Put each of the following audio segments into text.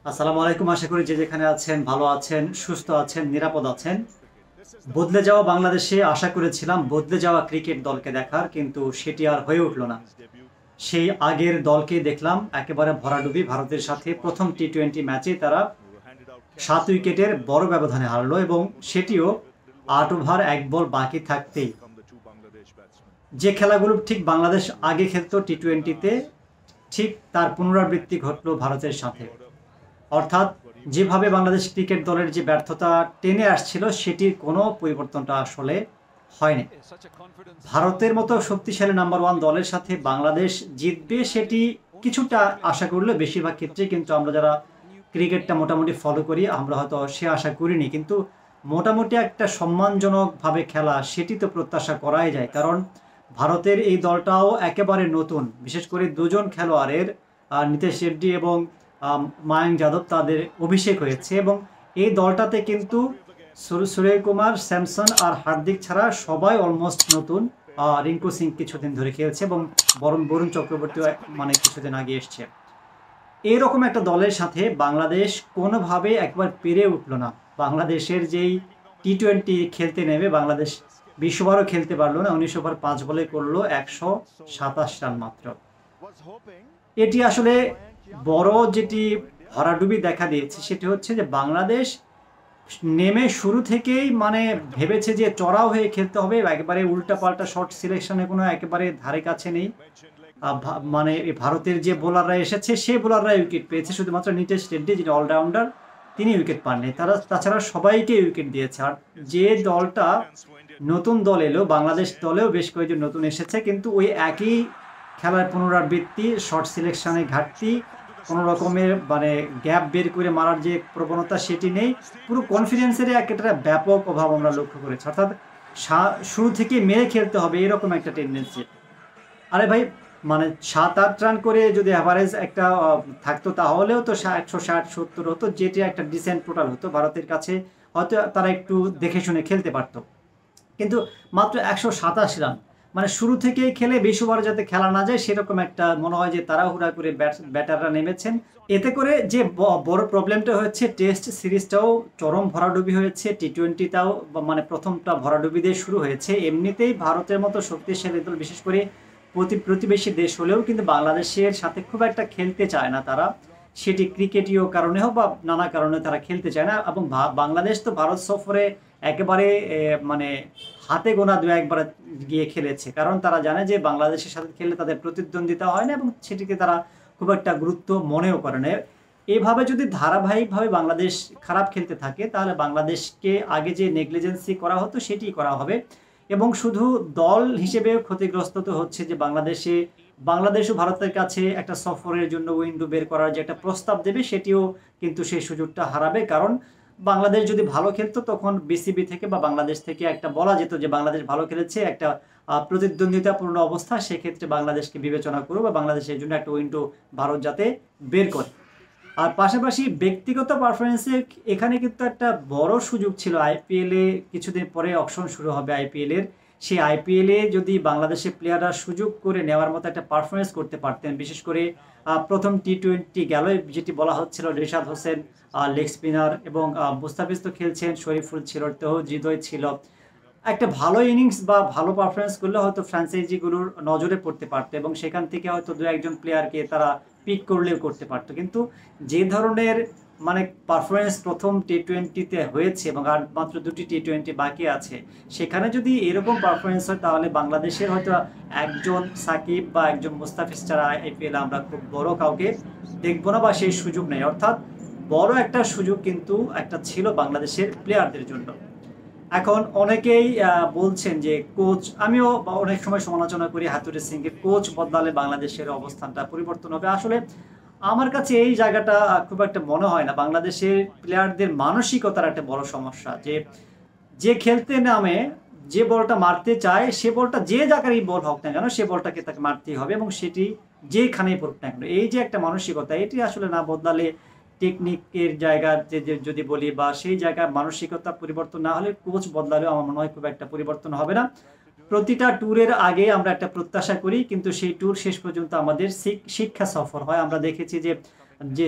আসসালামু আলাইকুম। আশা করি যে যেখানে আছেন ভালো আছেন, সুস্থ আছেন, নিরাপদ আছেন। বদলে যাওয়া বাংলাদেশে আশা করেছিলাম বদলে যাওয়া ক্রিকেট দলকে দেখার, কিন্তু সেটি আর হয়ে উঠল না। সেই আগের দলকে দেখলাম একেবারে ভরাডুবি। ভারতের সাথে প্রথম টি-20 ম্যাচে তারা ৭ উইকেটের বড় ব্যবধানে হারলো, এবং সেটিও ৮ ওভার ১ বল বাকি থাকতেই। যে খেলাগুলো ঠিক বাংলাদেশ আগে খেলতো টি-20-তে, ঠিক তার পুনরাবৃত্তি ঘটলো ভারতের সাথে। অর্থাৎ যেভাবে বাংলাদেশ ক্রিকেট দলের যে ব্যর্থতা টেনে আসছিল, সেটির কোনো পরিবর্তনটা আসলে হয়নি। ভারতের মতো শক্তিশালী নাম্বার ওয়ান দলের সাথে বাংলাদেশ জিতবে সেটি কিছুটা আশা করলেও বেশিরভাগ ক্ষেত্রে কিন্তু আমরা যারা ক্রিকেটটা মোটামুটি ফলো করি, আমরা হয়তো সে আশা করিনি। কিন্তু মোটামুটি একটা সম্মানজনকভাবে খেলা সেটি তো প্রত্যাশা করাই যায়, কারণ ভারতের এই দলটাও একেবারে নতুন। বিশেষ করে দুজন খেলোয়াড়ের, নিতেশ রেড্ডি এবং মায়াঙ্ক যাদব, তাদের অভিষেক হয়েছে, এবং এই দলটাতে কিন্তু সূর্যকুমার, স্যামসন আর হার্দিক ছাড়া সবাই অলমোস্ট নতুন। রিঙ্কু সিং কিছুদিন ধরে খেলছে, এবং বরুণ চক্রবর্তীও মানে কিছুদিন আগে এসছে। এরকম একটা দলের সাথে বাংলাদেশ কোনোভাবে একবার পেরে উঠলো না। বাংলাদেশের যেই টি-20 খেলতে নেমে বাংলাদেশ ২০ ওভারও খেলতে পারলো না। ১৯ ওভার ৫ বলে করলো ১২৭ রান মাত্র। এটি আসলে বড় যেটি ভরাডুবি দেখা দিয়েছে সেটি হচ্ছে যে বাংলাদেশ নেমে শুরু থেকেই মানে ভেবেছে যে চড়াও হয়ে খেলতে হবে, একেবারে উল্টাপাল্টা শট সিলেকশনে কোনো একেবারে ধারে কাছে নেই। মানে এই ভারতের যে বোলাররা এসেছে সে বোলাররা উইকেট পেয়েছে, শুধুমাত্র নিতেশ রেড্ডি যিনি অলরাউন্ডার তিনি উইকেট পাননি। তাছাড়া সবাইকে উইকেট দিয়েছে। আর যে দলটা নতুন দল এলো, বাংলাদেশ দলেও বেশ কয়েকজন নতুন এসেছে, কিন্তু ওই একই খেলার পুনরাবৃত্তি, শর্ট সিলেকশনে ঘাটতি, কোনো রকমের মানে গ্যাপ বের করে মারার যে প্রবণতা সেটি নেই। পুরো কনফিডেন্সের একটা ব্যাপক অভাব আমরা লক্ষ্য করেছি। অর্থাৎ শুরু থেকে মেরে খেলতে হবে এরকম একটা টেন্ডেন্সি। আরে ভাই, মানে ৭-৮ রান করে যদি অ্যাভারেজ একটা থাকতো তাহলেও তো ১৬০-১৭০ হতো, যেটি একটা ডিসেন্ট টোটাল হতো। ভারতের কাছে হয়তো তারা একটু দেখে শুনে খেলতে পারতো, কিন্তু মাত্র ১২৭ রান, মানে শুরু থেকেই খেলে ২০ ওভার যাতে খেলা না যায় সেরকম একটা মনে হয় যে তাড়াহুড়া করে ব্যাটাররা নেমেছেন। এতে করে যে বড় প্রবলেমটা হচ্ছে, টেস্ট সিরিজটাও চরম ভরাডুবি হয়েছে, টি-20টাও মানে প্রথমটা ভরাডুবি দিয়ে শুরু হয়েছে। এমনিতেই ভারতের মতো শক্তিশালী দল, বিশেষ করে প্রতিবেশী দেশ হলেও কিন্তু বাংলাদেশের সাথে খুব একটা খেলতে চায় না তারা। সেটি ক্রিকেটীয় কারণে হোক বা নানা কারণে তারা খেলতে চায় না। এবং বাংলাদেশ তো ভারত সফরে একেবারে মানে হাতে গোনা দু একবার গিয়ে খেলেছে, কারণ তারা জানে যে বাংলাদেশের সাথে খেললে তাদের প্রতিদ্বন্দ্বিতা হয় না, এবং সেটিকে তারা খুব একটা গুরুত্ব মনেও করে না। এভাবে যদি ধারাবাহিকভাবে বাংলাদেশ খারাপ খেলতে থাকে, তাহলে বাংলাদেশকে আগে যে নেগলিজেন্সি করা হতো সেটি করা হবে। এবং শুধু দল হিসেবেও ক্ষতিগ্রস্ত তো হচ্ছে যে বাংলাদেশও ভারতের কাছে একটা সফরের জন্য উইন্ডো বের করার যে একটা প্রস্তাব দেবে, সেটিও কিন্তু সেই সুযোগটা হারাবে। কারণ বাংলাদেশ যদি ভালো খেলতো তখন বিসিবি থেকে বা বাংলাদেশ থেকে একটা বলা যেত যে বাংলাদেশ ভালো খেলেছে, একটা প্রতিদ্বন্দ্বিতাপূর্ণ অবস্থা, সেক্ষেত্রে বাংলাদেশকে বিবেচনা করো বা বাংলাদেশের জন্য একটা উইন্ডো ভারত যাতে বের করে। আর পাশাপাশি ব্যক্তিগত পারফরমেন্সে এখানে কিন্তু একটা বড় সুযোগ ছিল। আইপিএলে কিছুদিন পরে অকশন শুরু হবে আইপিএলের। সেই আইপিএলে যদি বাংলাদেশের প্লেয়াররা সুযোগ করে নেওয়ার মতো একটা পারফরমেন্স করতে পারতেন, বিশেষ করে প্রথম টি-20 গেল, যেটি বলা হচ্ছিল রিশাদ হোসেন লেগ স্পিনার, এবং মুস্তাফিজ তো খেলছেন, শরীফুল ছিল, হৃদয় ছিল। একটা ভালো ইনিংস বা ভালো পারফরমেন্স করলে হয়তো ফ্র্যাঞ্চাইজিগুলোর নজরে পড়তে পারতো, এবং সেখান থেকে হয়তো দু একজন প্লেয়ারকে তারা পিক করলেও করতে পারতো। কিন্তু যে ধরনের মানে পারফরমেন্স প্রথম টি-20তে হয়েছে, এবং আর মাত্র ২টি টি-20 বাকি আছে, সেখানে যদি এরকম পারফরমেন্স হয় তাহলে বাংলাদেশের হয়তো একজন সাকিব বা একজন মুস্তাফিজ ছাড়া আইপিএল আমরা খুব বড় কাউকে দেখবো না, বা সেই সুযোগ নেই। অর্থাৎ বড় একটা সুযোগ কিন্তু একটা ছিল বাংলাদেশের প্লেয়ারদের জন্য। এখন অনেকেই বলছেন যে কোচ, আমিও অনেক সময় সমালোচনা করি হাতুড়ি সিংকে, কোচ বদলালে বাংলাদেশের অবস্থানটা পরিবর্তন হবে। আসলে আমার কাছে এই জায়গাটা খুব একটা মনে হয় না। বাংলাদেশের প্লেয়ারদের মানসিকতার একটা বড় সমস্যা, যে যে খেলতে নামে যে বলটা মারতে চায়, সে বলটা যে জায়গারই বল হোক না কেন, সে বলটাকে তাকে মারতেই হবে, এবং সেটি যেখানেই পড়ুক না কেন। এই যে একটা মানসিকতা, এটি আসলে না বদলালে, টেকনিকের জায়গা যদি বলি, বা সেই জায়গায় মানসিকতা পরিবর্তন না হলে কোচ বদলালেও আমার মনে হয় খুব একটা পরিবর্তন হবে না। প্রতিটা ট্যুরের আগে আমরা একটা প্রত্যাশা করি, কিন্তু সেই ট্যুর শেষ পর্যন্ত আমাদের শিক্ষা সফর হয়। আমরা দেখেছি যে যে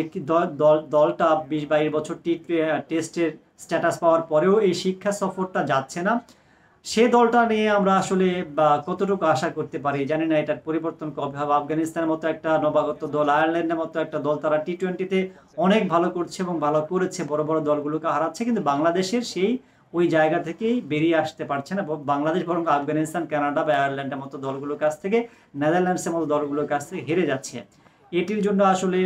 দলটা 20-22 বছর টেস্টের স্ট্যাটাস পাওয়ার পরেও এই শিক্ষা সফরটা যাচ্ছে না, সে দলটা নিয়ে আমরা আসলে বা কতটুকু আশা করতে পারি জানি না। এটার পরিবর্তন কবে হবে। আফগানিস্তানের মতো একটা নবাগত দল, আয়ারল্যান্ডের মতো একটা দল, তারা টি-20-তে অনেক ভালো করছে এবং ভালো করেছে, বড় বড় দলগুলোকে হারাচ্ছে, কিন্তু বাংলাদেশের সেই ওই জায়গা থেকেই বেরিয়ে আসতে পারছে না। বাংলাদেশ বরং আফগানিস্তান, কানাডা বা আয়ারল্যান্ডের মতো দলগুলোর কাছ থেকে, নেদারল্যান্ডসের মতো দলগুলোর কাছ থেকে হেরে যাচ্ছে। এটির জন্য আসলে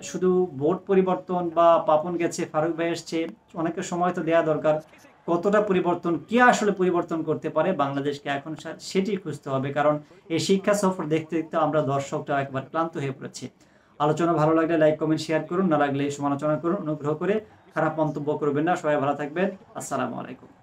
শুধু বোর্ড পরিবর্তন বা পাপন গেছে, ফারুক ভাই এসছে, অনেকের সময় তো দেওয়া দরকার। কতটা পরিবর্তন, কে আসলে পরিবর্তন করতে পারে বাংলাদেশকে এখন, সেটি খুঁজতে হবে। কারণ এই শিক্ষা সফর দেখতে দেখতে আমরা দর্শকটা একবার ক্লান্ত হয়ে পড়েছি। আলোচনা ভালো লাগলে লাইক কমেন্ট শেয়ার করুন, না লাগলে সমালোচনা করুন। অনুগ্রহ করে খারাপ মন্তব্য করবেন না। সবাই ভালো থাকবেন। আসসালামু আলাইকুম।